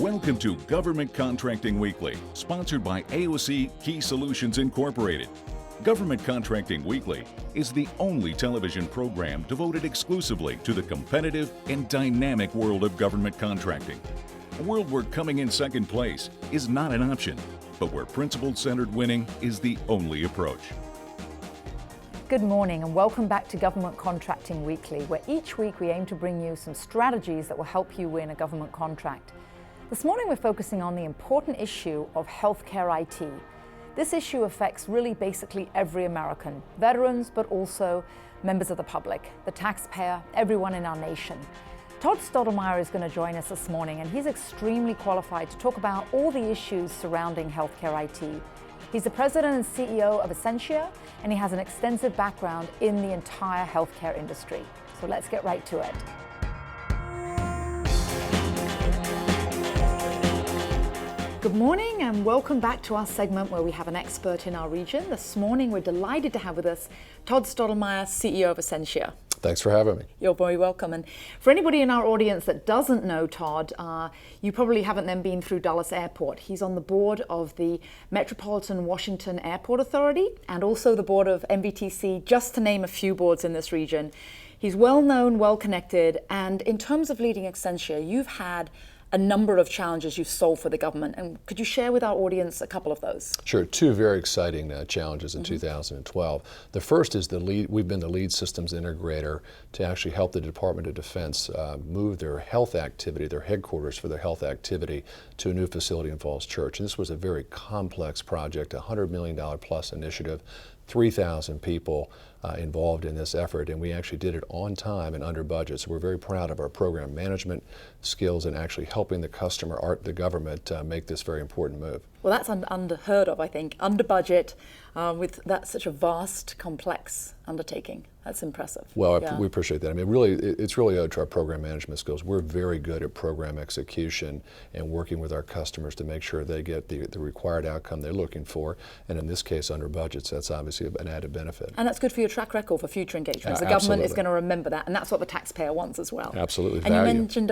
Welcome to Government Contracting Weekly, sponsored by AOC Key Solutions Incorporated. Government Contracting Weekly is the only television program devoted exclusively to the competitive and dynamic world of government contracting. A world where coming in second place is not an option, but where principle-centered winning is the only approach. Good morning and welcome back to Government Contracting Weekly, where each week we aim to bring you some strategies that will help you win a government contract. This morning we're focusing on the important issue of healthcare IT. This issue affects really basically every American, veterans, but also members of the public, the taxpayer, everyone in our nation. Todd Stottlemyre is going to join us this morning, and he's extremely qualified to talk about all the issues surrounding healthcare IT. He's the president and CEO of Essentia, and he has an extensive background in the entire healthcare industry. So let's get right to it. Good morning and welcome back to our segment where we have an expert in our region. This morning we're delighted to have with us Todd Stottlemyre, CEO of Acentia. Thanks for having me. You're very welcome. And for anybody in our audience that doesn't know Todd, you probably haven't then been through Dulles Airport. He's on the board of the Metropolitan Washington Airport Authority and also the board of MVTC, just to name a few boards in this region. He's well known, well connected, and in terms of leading Essentia, you've had a number of challenges you've solved for the government. And could you share with our audience a couple of those? Sure, two very exciting challenges in 2012. The first is we've been the lead systems integrator to actually help the Department of Defense move their health activity, their headquarters for their health activity, to a new facility in Falls Church. And this was a very complex project, a $100 million plus initiative, 3,000 people involved in this effort, and we actually did it on time and under budget. So we're very proud of our program management skills and actually helping the customer, the government, make this very important move. Well, that's unheard of, I think, under budget, with that such a vast, complex undertaking. That's impressive. Well, we appreciate that. I mean, really, it's really owed to our program management skills. We're very good at program execution and working with our customers to make sure they get the required outcome they're looking for, and in this case, under budgets. That's obviously an added benefit. And that's good for your track record for future engagements. The government is going to remember that, and that's what the taxpayer wants as well. Absolutely. And you mentioned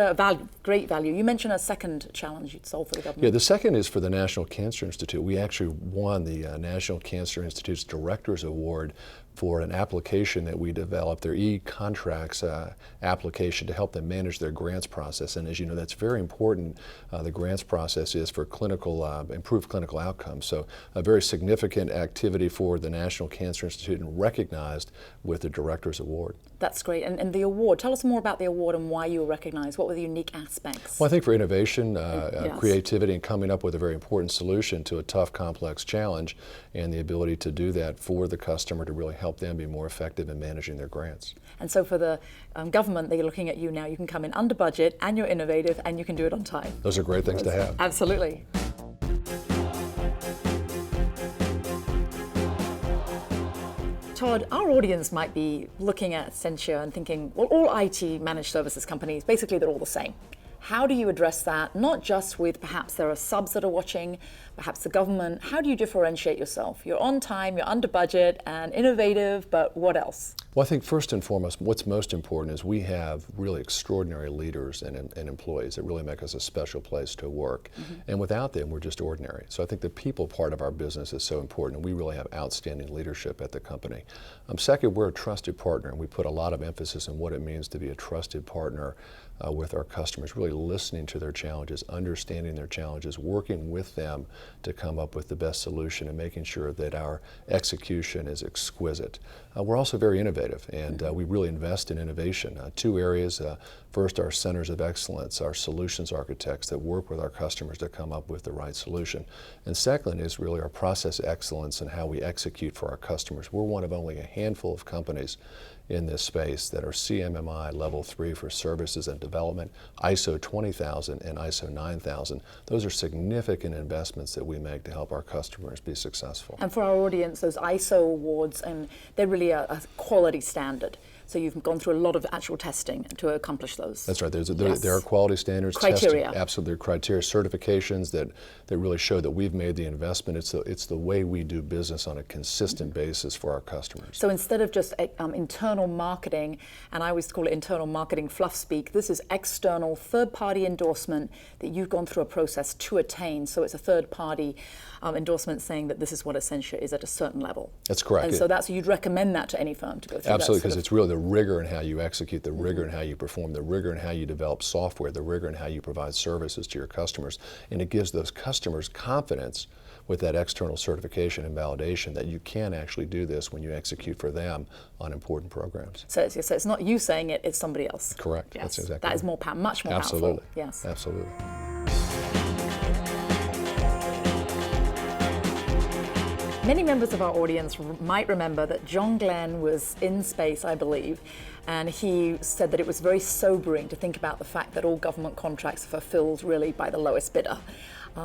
great value. You mentioned a second challenge you'd solve for the government. Yeah, the second is for the National Cancer Institute. We actually won the National Cancer Institute's Director's Award for an application that we developed, their e-contracts application to help them manage their grants process. And as you know, that's very important. The grants process is for improved clinical outcomes. So a very significant activity for the National Cancer Institute and recognized with the Director's Award. That's great. And the award, tell us more about the award and why you were recognized. What were the unique aspects? Well, I think for innovation, creativity, and coming up with a very important solution to a tough, complex challenge, and the ability to do that for the customer to really help them be more effective in managing their grants. And so for the government, they're looking at you now. You can come in under budget, and you're innovative, and you can do it on time. Those are great things to have. Absolutely. Todd, our audience might be looking at Essentia and thinking, well, all IT managed services companies, basically they're all the same. How do you address that? Not just with perhaps there are subs that are watching, perhaps the government. How do you differentiate yourself? You're on time, you're under budget and innovative, but what else? Well, I think first and foremost, what's most important is we have really extraordinary leaders and employees that really make us a special place to work. And without them, we're just ordinary. So I think the people part of our business is so important, and we really have outstanding leadership at the company. Second, we're a trusted partner, and we put a lot of emphasis on what it means to be a trusted partner with our customers, really listening to their challenges, understanding their challenges, working with them to come up with the best solution and making sure that our execution is exquisite. We're also very innovative, and we really invest in innovation. Two areas. First, our centers of excellence, our solutions architects that work with our customers to come up with the right solution. And second is really our process excellence and how we execute for our customers. We're one of only a handful of companies in this space that are CMMI Level 3 for services and development, ISO 20000 and ISO 9000. Those are significant investments that we make to help our customers be successful. And for our audience, those ISO awards, and they're really a quality standard. So you've gone through a lot of actual testing to accomplish those. That's right. There are quality standards, criteria. Testing, absolutely, criteria, certifications that really show that we've made the investment. It's the way we do business on a consistent basis for our customers. So instead of just internal marketing, and I always call it internal marketing fluff speak, this is external third-party endorsement that you've gone through a process to attain. So it's a third-party endorsement saying that this is what Essentia is at a certain level. That's correct. And so you'd recommend that to any firm to go through. Absolutely, because it's really the rigor in how you execute, the rigor in how you perform, the rigor in how you develop software, the rigor in how you provide services to your customers. And it gives those customers confidence with that external certification and validation that you can actually do this when you execute for them on important programs. So it's not you saying it, it's somebody else. Correct. Yes. That's exactly That right. is much more Absolutely. powerful. Yes. Absolutely. Many members of our audience might remember that John Glenn was in space, I believe, and he said that it was very sobering to think about the fact that all government contracts are fulfilled really by the lowest bidder.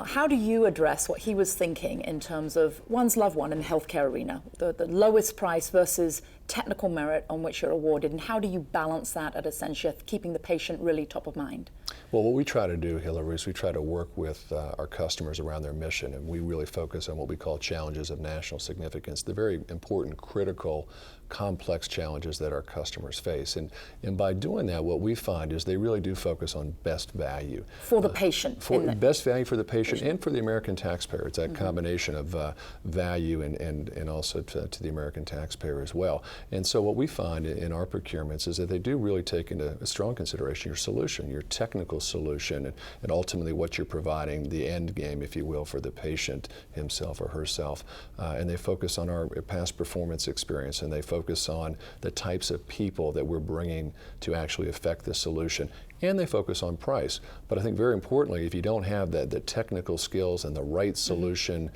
How do you address what he was thinking in terms of one's loved one in the healthcare arena, the lowest price versus technical merit on which you're awarded, and how do you balance that at Essentia, keeping the patient really top of mind? Well, what we try to do, Hillary, is we try to work with our customers around their mission, and we really focus on what we call challenges of national significance, the very important, critical, complex challenges that our customers face. And by doing that, what we find is they really do focus on best value. For the patient. For best value for the patient and for the American taxpayer. It's that combination of value and also to the American taxpayer as well. And so what we find in our procurements is that they do really take into a strong consideration your solution, your technical solution, and ultimately what you're providing, the end game, if you will, for the patient himself or herself. And they focus on our past performance experience, and they focus on the types of people that we're bringing to actually affect the solution. And they focus on price. But I think very importantly, if you don't have the technical skills and the right solution,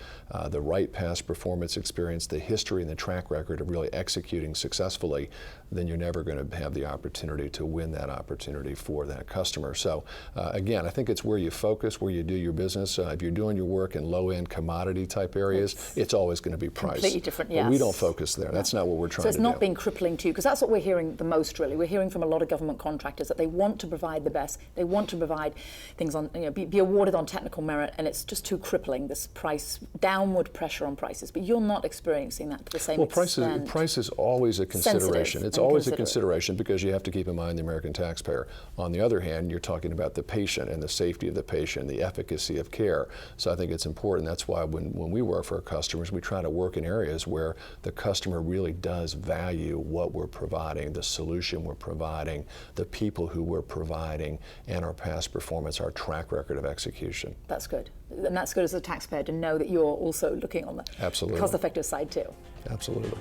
the right past performance experience, the history and the track record of really executing successfully, then you're never going to have the opportunity to win that opportunity for that customer. So again, I think it's where you focus, where you do your business. If you're doing your work in low-end commodity type areas, it's always going to be price. Completely different, yes. But we don't focus there. That's not what we're trying to do. So it's not being crippling to you, because that's what we're hearing the most, really. We're hearing from a lot of government contractors that they want to provide the best. They want to provide things on, be awarded on technical merit, and it's just too crippling, this price, downward pressure on prices. But you're not experiencing that to the same extent. Well, price is always a consideration. It's always a consideration because you have to keep in mind the American taxpayer. On the other hand, you're talking about the patient and the safety of the patient, the efficacy of care. So I think it's important. That's why when we work for our customers, we try to work in areas where the customer really does value what we're providing, the solution we're providing, the people who we're providing, and our past performance, our track record of execution. That's good. And that's good as a taxpayer to know that you're also looking on the cost-effective side too. Absolutely.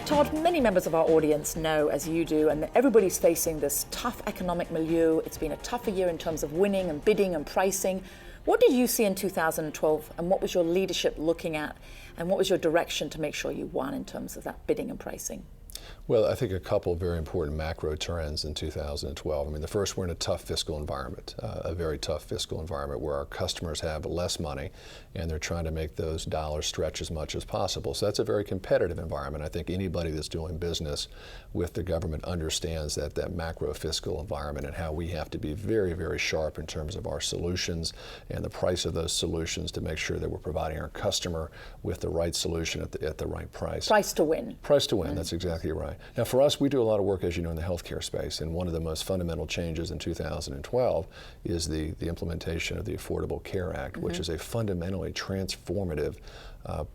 Todd, many members of our audience know, as you do, and everybody's facing this tough economic milieu. It's been a tougher year in terms of winning and bidding and pricing. What did you see in 2012, and what was your leadership looking at, and what was your direction to make sure you won in terms of that bidding and pricing? Well, I think a couple of very important macro trends in 2012. I mean, the first, we're in a tough fiscal environment, a very tough fiscal environment where our customers have less money and they're trying to make those dollars stretch as much as possible. So that's a very competitive environment. I think anybody that's doing business with the government understands that macro fiscal environment and how we have to be very, very sharp in terms of our solutions and the price of those solutions to make sure that we're providing our customer with the right solution at the right price. Price to win. Price to win, that's exactly right. Now for us, we do a lot of work, as you know, in the healthcare space, and one of the most fundamental changes in 2012 is the implementation of the Affordable Care Act, which is a fundamentally transformative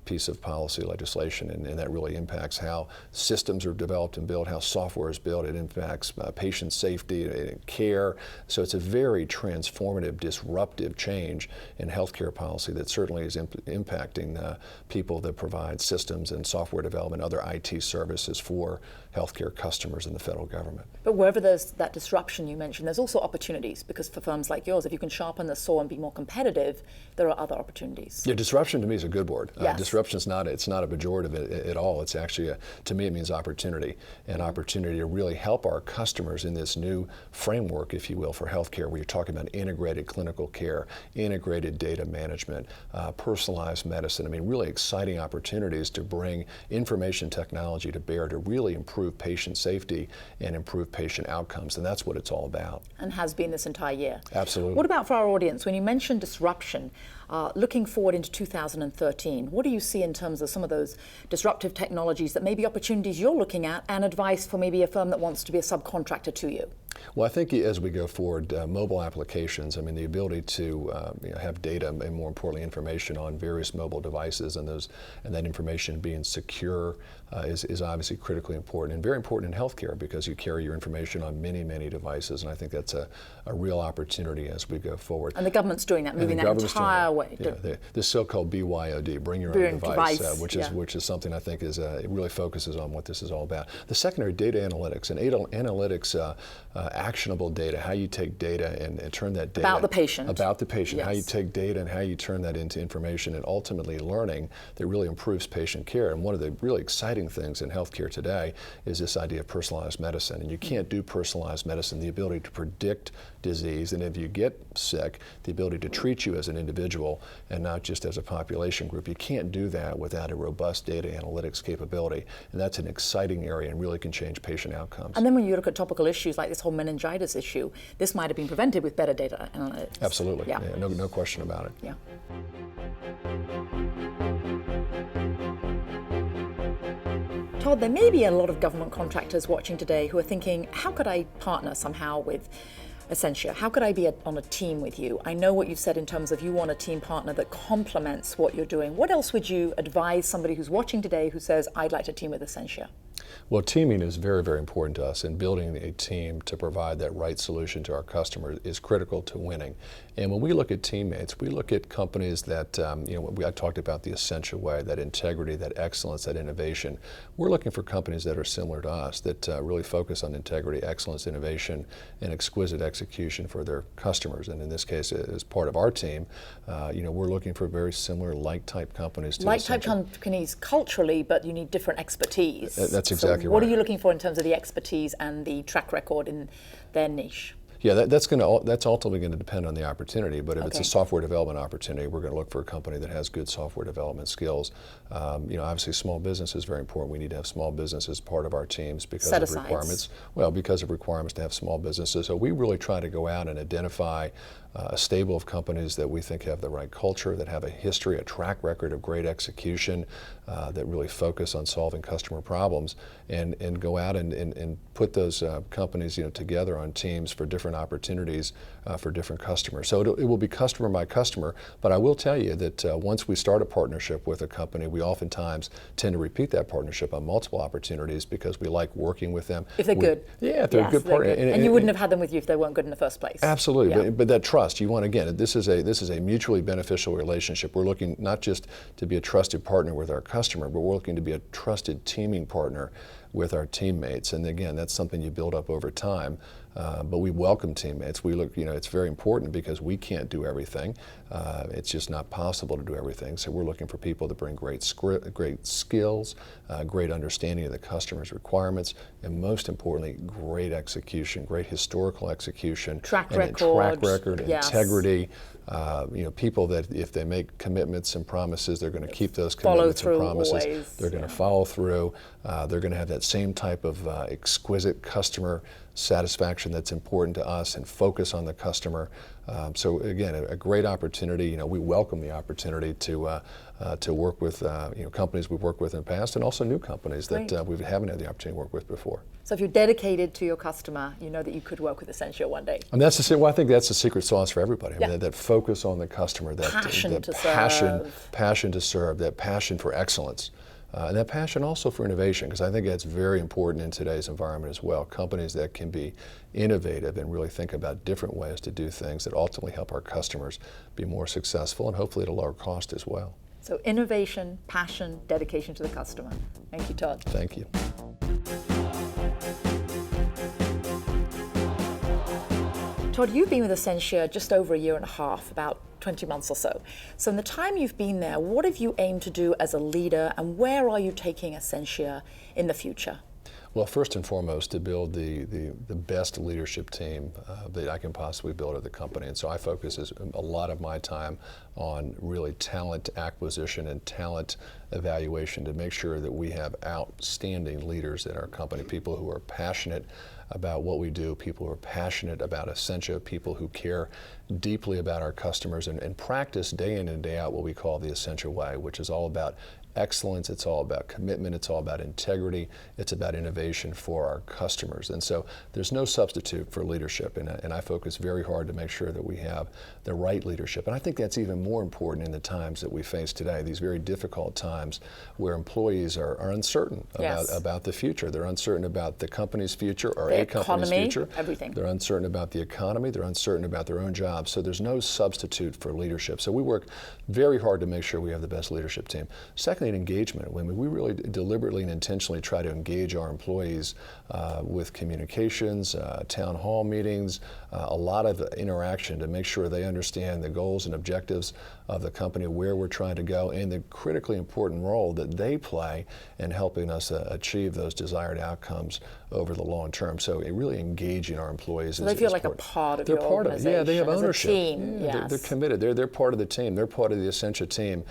piece of policy legislation, and that really impacts how systems are developed and built, how software is built. It impacts patient safety and care. So it's a very transformative, disruptive change in healthcare policy that certainly is impacting people that provide systems and software development, other IT services for healthcare customers in the federal government. But wherever there's that disruption you mentioned, there's also opportunities, because for firms like yours, if you can sharpen the saw and be more competitive, there are other opportunities. Yeah, disruption to me is a good word. Yes. Disruption is not a pejorative at all. It's actually, to me, it means opportunity, and opportunity to really help our customers in this new framework, if you will, for healthcare, where you're talking about integrated clinical care, integrated data management, personalized medicine. I mean, really exciting opportunities to bring information technology to bear to really improve patient safety and improve patient outcomes, and that's what it's all about. And has been this entire year. Absolutely. What about for our audience? When you mentioned disruption, looking forward into 2013, what do you see in terms of some of those disruptive technologies that may be opportunities you're looking at, and advice for maybe a firm that wants to be a subcontractor to you? Well, I think as we go forward, mobile applications, I mean, the ability to have data and, more importantly, information on various mobile devices, and that information being secure is obviously critically important, and very important in healthcare, because you carry your information on many, many devices, and I think that's a real opportunity as we go forward. And the government's doing that, moving that entire way. Yeah, the so-called BYOD, bring your own device, which is something I think it really focuses on what this is all about. The secondary, data analytics, and analytics, actionable data, how you take data and turn that data about the patient, yes. How you take data and how you turn that into information, and ultimately learning that really improves patient care. And one of the really exciting things in healthcare today is this idea of personalized medicine. And you can't do personalized medicine, the ability to predict disease, and if you get sick, the ability to treat you as an individual and not just as a population group. You can't do that without a robust data analytics capability, and that's an exciting area and really can change patient outcomes. And then when you look at topical issues like this whole meningitis issue, this might have been prevented with better data analytics. Absolutely, yeah, no question about it. Yeah. Todd, there may be a lot of government contractors watching today who are thinking, how could I partner somehow with Essentia? How could I be on a team with you? I know what you've said in terms of you want a team partner that complements what you're doing. What else would you advise somebody who's watching today who says, I'd like to team with Essentia? Well, teaming is very, very important to us, and building a team to provide that right solution to our customers is critical to winning. And when we look at teammates, we look at companies that, I talked about the Essentia way, that integrity, that excellence, that innovation. We're looking for companies that are similar to us, that really focus on integrity, excellence, innovation, and exquisite execution for their customers. And in this case, as part of our team, we're looking for very similar like-type companies to like-type companies culturally, but you need different expertise. That's exactly right. What are you looking for in terms of the expertise and the track record in their niche? Yeah, that's ultimately going to depend on the opportunity. But if it's a software development opportunity, we're going to look for a company that has good software development skills. Obviously, small business is very important. We need to have small businesses part of our teams because of requirements. Well, because of requirements to have small businesses. So we really try to go out and identify a stable of companies that we think have the right culture, that have a history, a track record of great execution, that really focus on solving customer problems, and go out and put those companies together on teams for different opportunities for different customers. So it will be customer by customer, but I will tell you that once we start a partnership with a company, we oftentimes tend to repeat that partnership on multiple opportunities because we like working with them. If they're good. Yeah, if they're a good partner. And you wouldn't have had them with you if they weren't good in the first place. Absolutely, but that trust. You want, again, this is a mutually beneficial relationship. We're looking not just to be a trusted partner with our customer, but we're looking to be a trusted teaming partner with our teammates. And again, that's something you build up over time. But we welcome teammates. We look, it's very important because we can't do everything. It's just not possible to do everything. So we're looking for people that bring great skills, great understanding of the customer's requirements, and most importantly, great execution, great historical execution, track record, integrity. People that if they make commitments and promises, they're going to keep those commitments and promises. Always. They're going to follow through. They're going to have that same type of exquisite customer satisfaction that's important to us, and focus on the customer. So again, a great opportunity. We welcome the opportunity to work with companies we've worked with in the past, and also new companies that we haven't had the opportunity to work with before. So if you're dedicated to your customer, you know that you could work with Essentia one day. And I think that's the secret sauce for everybody. I mean, that focus on the customer, that passion to serve, that passion for excellence. And that passion also for innovation, because I think that's very important in today's environment as well. Companies that can be innovative and really think about different ways to do things that ultimately help our customers be more successful, and hopefully at a lower cost as well. So innovation, passion, dedication to the customer. Thank you, Todd. Thank you. Todd, you've been with Essentia just over a year and a half, about 20 months or so. So in the time you've been there, what have you aimed to do as a leader, and where are you taking Essentia in the future? Well, first and foremost, to build the best leadership team that I can possibly build at the company. And so I focus a lot of my time on really talent acquisition and talent evaluation to make sure that we have outstanding leaders at our company, people who are passionate about what we do, people who are passionate about Essentia, people who care deeply about our customers and practice day in and day out what we call the Essentia way, which is all about excellence, it's all about commitment, it's all about integrity, it's about innovation for our customers. And so there's no substitute for leadership, and I focus very hard to make sure that we have the right leadership. And I think that's even more important in the times that we face today, these very difficult times where employees are uncertain about the future. They're uncertain about the company's future or a company's future. Everything. They're uncertain about the economy, they're uncertain about their own jobs. So there's no substitute for leadership. So we work very hard to make sure we have the best leadership team. Secondly, engagement. We really deliberately and intentionally try to engage our employees with communications, town hall meetings, a lot of interaction to make sure they understand the goals and objectives of the company, where we're trying to go, and the critically important role that they play in helping us achieve those desired outcomes over the long term. So really engaging our employees. So they feel like a part of your organization. Yeah, they have ownership. As a team. Yeah, yes. They're committed. They're part of the team. They're part of the Essentia team.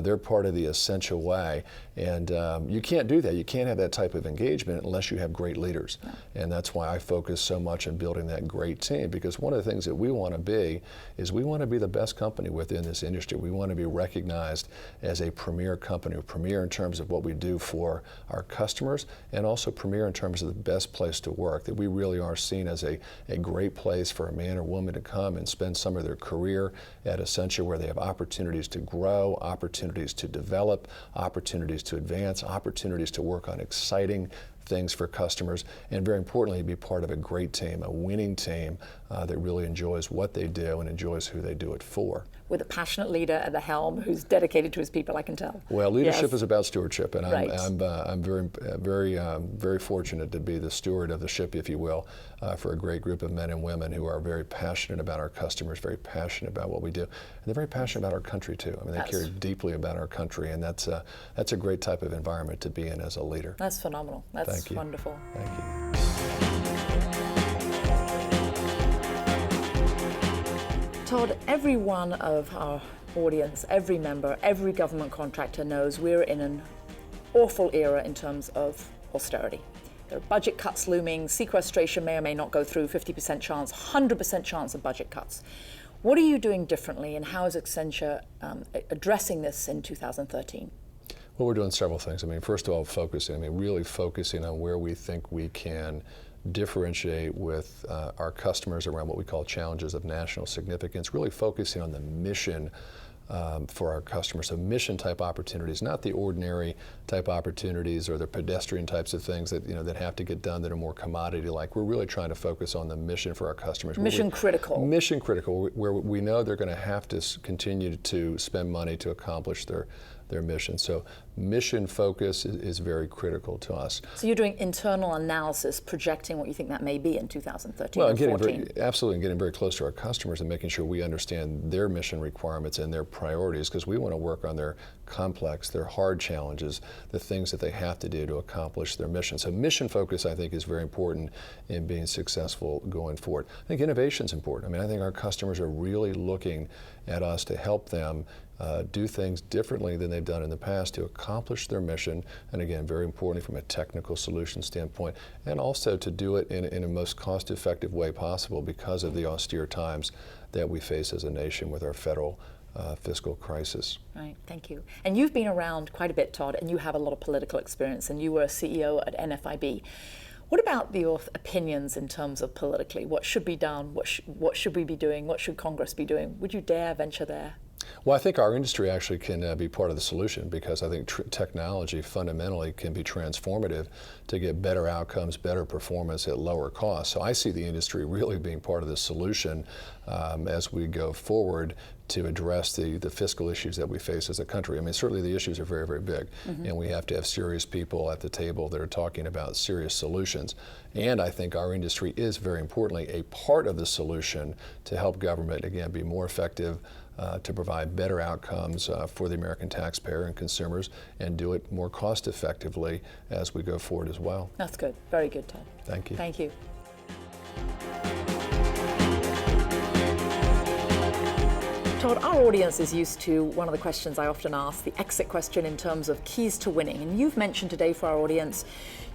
They're part of the Essentia way. And you can't do that. You can't have that type of engagement unless you have great leaders. No. And that's why I focus so much on building that great team, because one of the things that we want to be is we want to be the best company within this industry. We want to be recognized as a premier company, premier in terms of what we do for our customers, and also premier in terms of the best place to work, that we really are seen as a great place for a man or woman to come and spend some of their career at Essentia, where they have opportunities to grow, opportunities to develop, opportunities to advance, opportunities to work on exciting things for customers, and very importantly, be part of a great team, a winning team that really enjoys what they do and enjoys who they do it for. With a passionate leader at the helm who's dedicated to his people, I can tell. Well, leadership is about stewardship, and right. I'm very fortunate to be the steward of the ship, if you will, for a great group of men and women who are very passionate about our customers, very passionate about what we do, and they're very passionate about our country too. I mean, they care deeply about our country, and that's a great type of environment to be in as a leader. That's phenomenal. That's wonderful. Thank you. Todd, every one of our audience, every member, every government contractor knows we're in an awful era in terms of austerity. There are budget cuts looming, sequestration may or may not go through, 50% chance, 100% chance of budget cuts. What are you doing differently, and how is Accenture addressing this in 2013? Well, we're doing several things. I mean, first of all, really focusing on where we think we can differentiate with our customers around what we call challenges of national significance, really focusing on the mission for our customers. So mission type opportunities, not the ordinary type opportunities or the pedestrian types of things that that have to get done that are more commodity like. We're really trying to focus on the mission for our customers. Mission critical, where we know they're going to have to continue to spend money to accomplish their mission. So mission focus is very critical to us. So you're doing internal analysis, projecting what you think that may be in 2013 well, or 2014. Absolutely, and getting very close to our customers and making sure we understand their mission requirements and their priorities, because we want to work on their complex, their hard challenges, the things that they have to do to accomplish their mission. So mission focus, I think, is very important in being successful going forward. I think innovation is important. I mean, I think our customers are really looking at us to help them do things differently than they've done in the past to accomplish their mission, and again, very importantly from a technical solution standpoint, and also to do it in a most cost-effective way possible because of the austere times that we face as a nation with our federal fiscal crisis. Right, thank you. And you've been around quite a bit, Todd, and you have a lot of political experience, and you were a CEO at NFIB. What about your opinions in terms of politically? What should be done? What should we be doing? What should Congress be doing? Would you dare venture there? Well, I think our industry actually can be part of the solution, because I think technology fundamentally can be transformative to get better outcomes, better performance at lower cost. So I see the industry really being part of the solution as we go forward to address the fiscal issues that we face as a country. I mean, certainly the issues are very, very big, and we have to have serious people at the table that are talking about serious solutions. And I think our industry is, very importantly, a part of the solution to help government, again, be more effective, to provide better outcomes for the American taxpayer and consumers, and do it more cost effectively as we go forward as well. That's good. Very good, Todd. Thank you. Thank you. Todd, our audience is used to one of the questions I often ask, the exit question in terms of keys to winning. And you've mentioned today for our audience,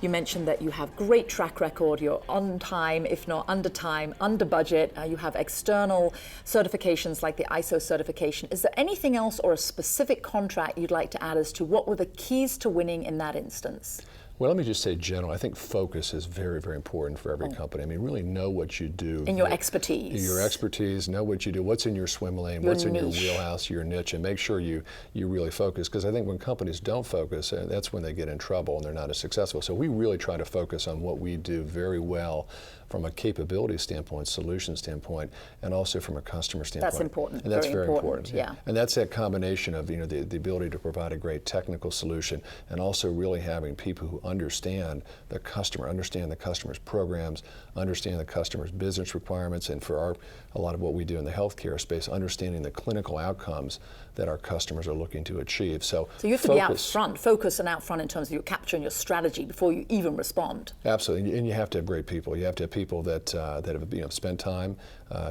you mentioned that you have great track record, you're on time, if not under time, under budget, you have external certifications like the ISO certification. Is there anything else or a specific contract you'd like to add as to what were the keys to winning in that instance? Well, let me just say general. I think focus is very, very important for every company. I mean, really know what you do. In your expertise. Your expertise, know what you do, what's in your swim lane, what's in your wheelhouse, your niche, and make sure you really focus. Because I think when companies don't focus, that's when they get in trouble and they're not as successful. So we really try to focus on what we do very well from a capability standpoint, solution standpoint, and also from a customer standpoint. That's important. And that's very important. Yeah. And that's that combination of the ability to provide a great technical solution, and also really having people who understand the customer, understand the customer's programs, understand the customer's business requirements, and for a lot of what we do in the healthcare space, understanding the clinical outcomes that our customers are looking to achieve. So you have to be out front, focus and out front in terms of your capturing your strategy before you even respond. Absolutely, and you have to have great people. You have to have people that have spent time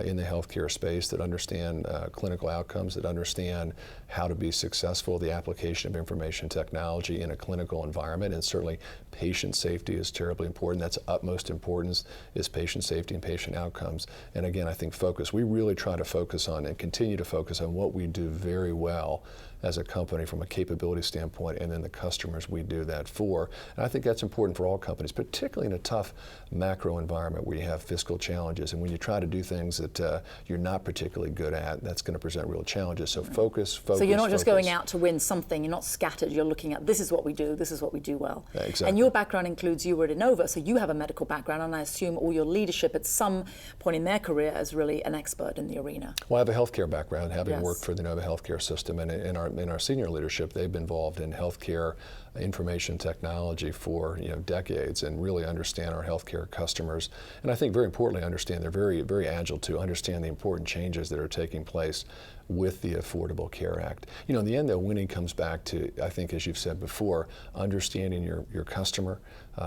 in the healthcare space, that understand clinical outcomes, that understand how to be successful, the application of information technology in a clinical environment, and certainly patient safety is terribly important. That's utmost importance, is patient safety and patient outcomes. And again, I think focus. We really try to focus on and continue to focus on what we do very well as a company from a capability standpoint, and then the customers we do that for. And I think that's important for all companies, particularly in a tough macro environment where you have fiscal challenges, and when you try to do things that you're not particularly good at, that's going to present real challenges. So focus. So you're not just going out to win something, you're not scattered, you're looking at this is what we do, this is what we do well. Yeah, exactly. And your background includes you were at Innova, so you have a medical background, and I assume all your leadership at some point in their career is really an expert in the arena. Well, I have a healthcare background, having worked for the Innova healthcare system, and in our senior leadership, they've been involved in healthcare information technology for decades, and really understand our healthcare customers. And I think very importantly, understand they're very, very agile to understand the important changes that are taking place with the Affordable Care Act. In the end, though, winning comes back to, I think, as you've said before, understanding your customer,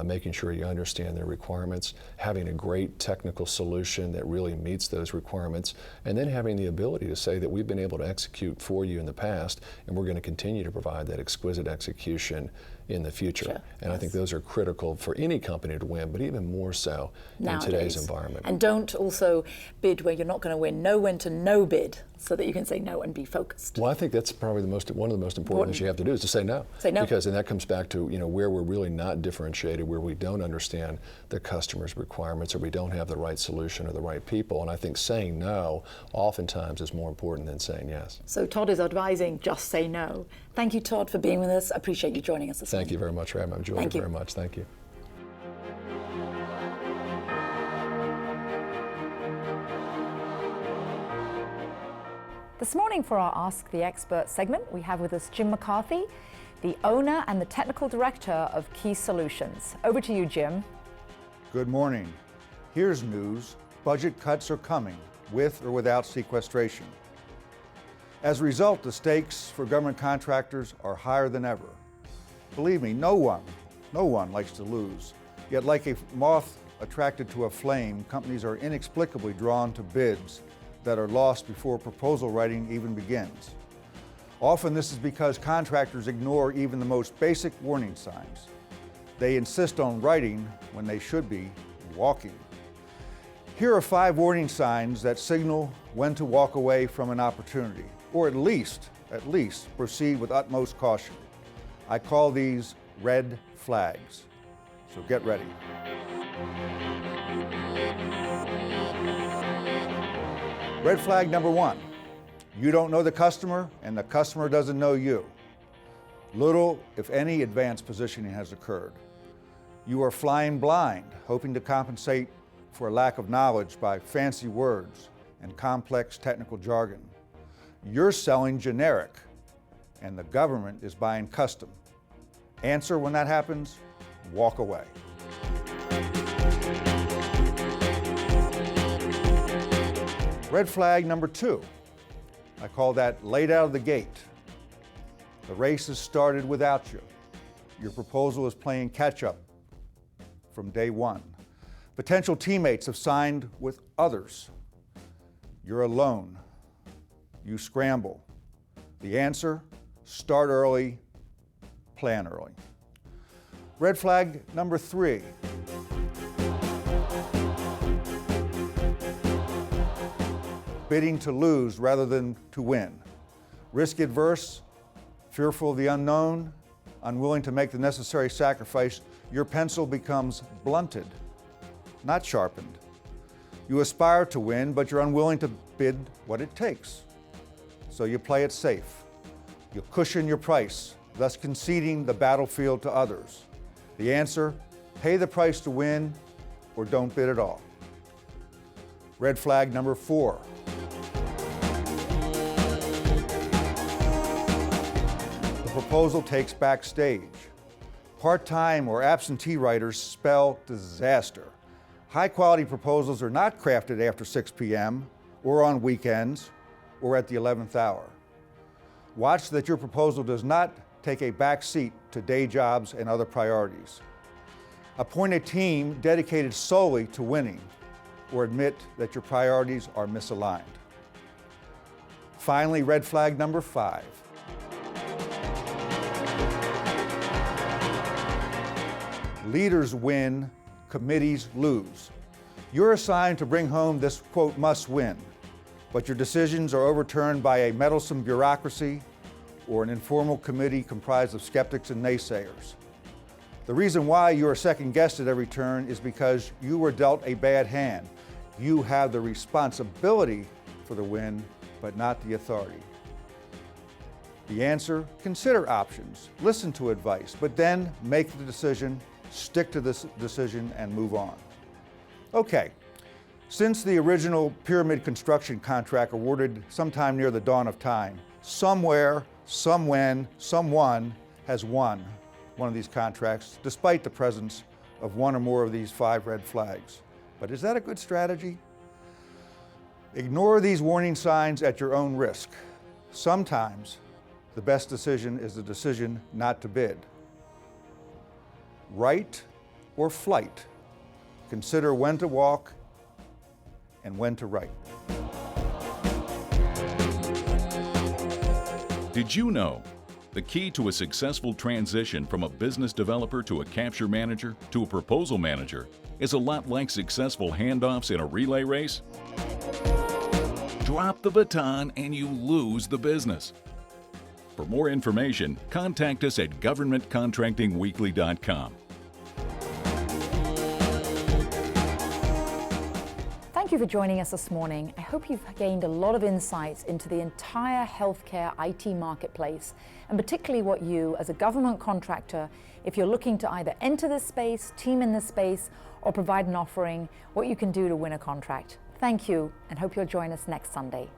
making sure you understand their requirements, having a great technical solution that really meets those requirements, and then having the ability to say that we've been able to execute for you in the past, and we're going to continue to provide that exquisite execution in the future. Sure. And I think those are critical for any company to win, but even more so in today's environment. And don't also bid where you're not going to win. Know when to no bid, so that you can say no and be focused. Well, I think that's probably one of the most important things you have to do, is to say no. Say no. Because then that comes back to where we're really not differentiated, where we don't understand the customer's requirements, or we don't have the right solution or the right people. And I think saying no oftentimes is more important than saying yes. So Todd is advising just say no. Thank you, Todd, for being with us. I appreciate you joining us this morning. Thank you very much, Ram. I've enjoyed it very much. Thank you. This morning for our Ask the Expert segment, we have with us Jim McCarthy, the owner and the technical director of Key Solutions. Over to you, Jim. Good morning. Here's news. Budget cuts are coming, with or without sequestration. As a result, the stakes for government contractors are higher than ever. Believe me, no one likes to lose. Yet like a moth attracted to a flame, companies are inexplicably drawn to bids that are lost before proposal writing even begins. Often this is because contractors ignore even the most basic warning signs. They insist on writing when they should be walking. Here are 5 warning signs that signal when to walk away from an opportunity, or at least proceed with utmost caution. I call these red flags. So get ready. Red flag number 1, You don't know the customer, and the customer doesn't know you. Little, if any, advanced positioning has occurred. You are flying blind, hoping to compensate for a lack of knowledge by fancy words and complex technical jargon. You're selling generic, and the government is buying custom. Answer when that happens, walk away. Red flag number 2. I call that late out of the gate. The race has started without you. Your proposal is playing catch-up from day one. Potential teammates have signed with others. You're alone. You scramble. The answer, start early, plan early. Red flag number 3. Bidding to lose rather than to win. Risk adverse, fearful of the unknown, unwilling to make the necessary sacrifice, your pencil becomes blunted, not sharpened. You aspire to win, but you're unwilling to bid what it takes. So you play it safe. You cushion your price, thus conceding the battlefield to others. The answer, pay the price to win or don't bid at all. Red flag number 4. The proposal takes backstage. Part-time or absentee writers spell disaster. High-quality proposals are not crafted after 6 p.m. or on weekends or at the 11th hour. Watch that your proposal does not take a back seat to day jobs and other priorities. Appoint a team dedicated solely to winning, or admit that your priorities are misaligned. Finally, red flag number 5. Leaders win, committees lose. You're assigned to bring home this, quote, must win, but your decisions are overturned by a meddlesome bureaucracy or an informal committee comprised of skeptics and naysayers. The reason why you are second-guessed at every turn is because you were dealt a bad hand. You have the responsibility for the win, but not the authority. The answer, consider options, listen to advice, but then make the decision, stick to this decision, and move on. Okay, since the original pyramid construction contract awarded sometime near the dawn of time, somewhere, somewhen, someone has won one of these contracts, despite the presence of one or more of these 5 red flags. But is that a good strategy? Ignore these warning signs at your own risk. Sometimes the best decision is the decision not to bid. Right or flight. Consider when to walk and when to write. Did you know the key to a successful transition from a business developer to a capture manager to a proposal manager is a lot like successful handoffs in a relay race? Drop the baton and you lose the business. For more information, contact us at governmentcontractingweekly.com. Thank you for joining us this morning. I hope you've gained a lot of insights into the entire healthcare IT marketplace, and particularly what you, as a government contractor, if you're looking to either enter this space, team in this space, or provide an offering, what you can do to win a contract. Thank you, and hope you'll join us next Sunday.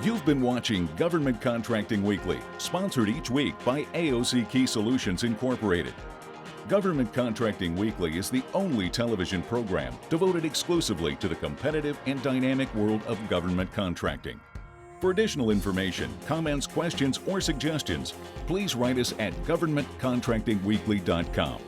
You've been watching Government Contracting Weekly, sponsored each week by AOC Key Solutions Incorporated. Government Contracting Weekly is the only television program devoted exclusively to the competitive and dynamic world of government contracting. For additional information, comments, questions, or suggestions, please write us at governmentcontractingweekly.com.